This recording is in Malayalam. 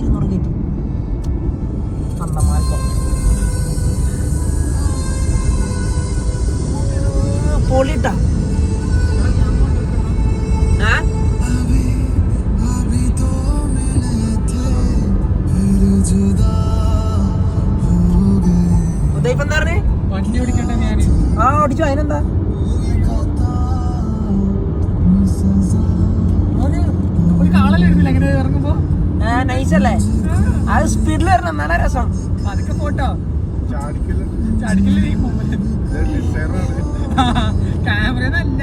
200 കയറ്റി അന്നമാർക്കോ പൊളിട്ടാ വണ്ടി ഓടിക്കട്ടെ ഞാൻ. ഓടിച്ചു അതിനെന്താ ഒരു കാളല്ലായിരുന്നില്ല അങ്ങനെ ഇറങ്ങുമ്പോ. നൈസല്ലേ അത് സ്പീഡിൽ വരണം നല്ല രസം. അതൊക്കെ പോട്ടോ ചാടിക്കല്ലേ ക്യാമറ നല്ല